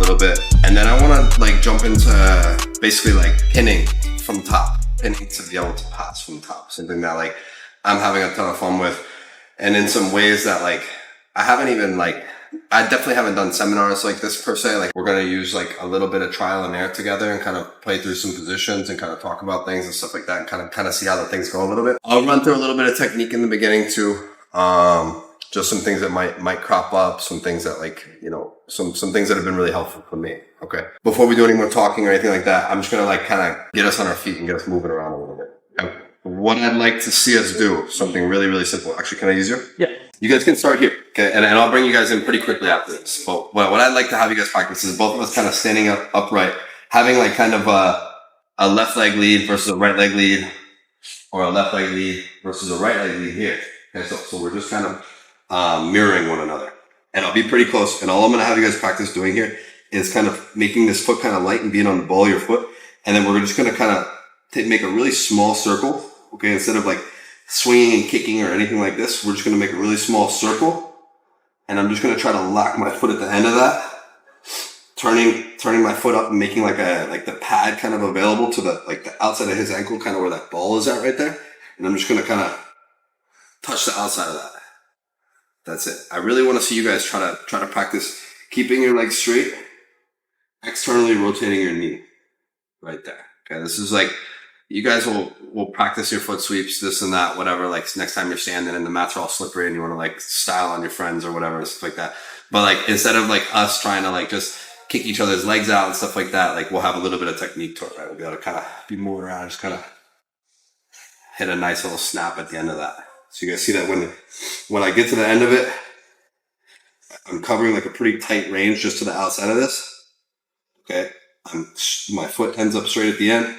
little bit. And then I wanna like jump into basically like pinning from top, pinning to be able to pass from top. Something that like I'm having a ton of fun with. And in some ways that like, I definitely haven't done seminars like this per se. Like we're going to use like a little bit of trial and error together and kind of play through some positions and kind of talk about things and stuff like that and kind of see how the things go a little bit. I'll run through a little bit of technique in the beginning too. Just some things that might crop up, some things that like, you know, some things that have been really helpful for me. Okay. Before we do any more talking or anything like that, I'm just going to like kind of get us on our feet and get us moving around a little bit. Okay. What I'd like to see us do, something really, really simple. Actually, can I use you? Yeah. You guys can start here, okay? And I'll bring you guys in pretty quickly after this. But what I'd like to have you guys practice is both of us kind of standing up upright, having like kind of a left leg lead versus a right leg lead, or a left leg lead versus a right leg lead here. Okay, so we're just kind of mirroring one another. And I'll be pretty close. And all I'm going to have you guys practice doing here is kind of making this foot kind of light and being on the ball of your foot. And then we're just going to kind of make a really small circle. Okay, instead of like swinging and kicking or anything like this, we're just going to make a really small circle. And I'm just going to try to lock my foot at the end of that, turning my foot up and making like the pad kind of available to the outside of his ankle, kind of where that ball is at right there. And I'm just going to kind of touch the outside of that. That's it. I really want to see you guys try to practice keeping your legs straight, externally rotating your knee right there. Okay, this is like, you guys will practice your foot sweeps, this and that, whatever. Like next time you're standing and the mats are all slippery and you want to like style on your friends or whatever, stuff like that. But like instead of like us trying to like just kick each other's legs out and stuff like that, like we'll have a little bit of technique to it, right? We'll be able to kind of be moving around, just kind of hit a nice little snap at the end of that. So you guys see that when I get to the end of it, I'm covering like a pretty tight range just to the outside of this. Okay, my foot ends up straight at the end.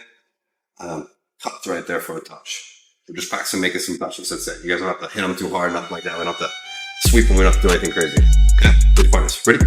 Cupped right there for a touch. We're just practicing making some touches. That's it. You guys don't have to hit them too hard, nothing like that. We don't have to sweep them. We don't have to do anything crazy. Okay, good partners. Ready?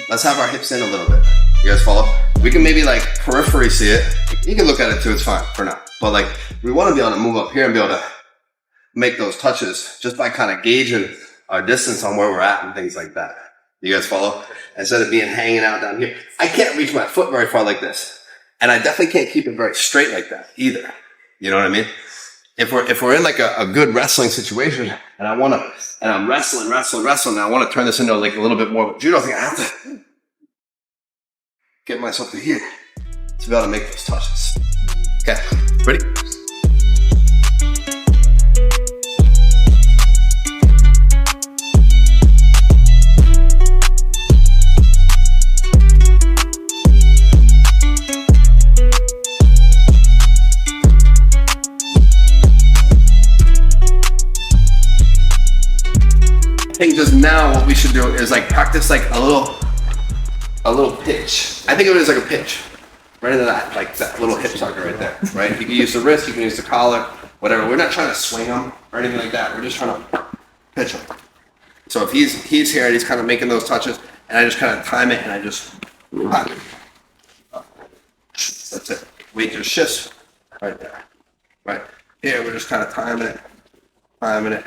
Let's have our hips in a little bit. You guys follow? We can maybe like periphery see it. You can look at it too, it's fine for now. But like, we want to be able to move up here and be able to make those touches just by kind of gauging our distance on where we're at and things like that. You guys follow? Instead of being hanging out down here. I can't reach my foot very far like this. And I definitely can't keep it very straight like that either. You know what I mean? If we're in like a good wrestling situation and I'm wrestling, and I want to turn this into like a little bit more of a judo thing, I have to get myself to here to be able to make those touches. Okay, ready? I think just now what we should do is like practice like a little pitch. I think of it as like a pitch. Right into that, like that little hip sucker right there, right? You can use the wrist, you can use the collar, whatever. We're not trying to swing them or anything like that. We're just trying to pitch them. So if he's here and he's kind of making those touches and I just kind of time it and I just pop it. That's it. Weight just shifts right there. Right here, we're just kind of timing it.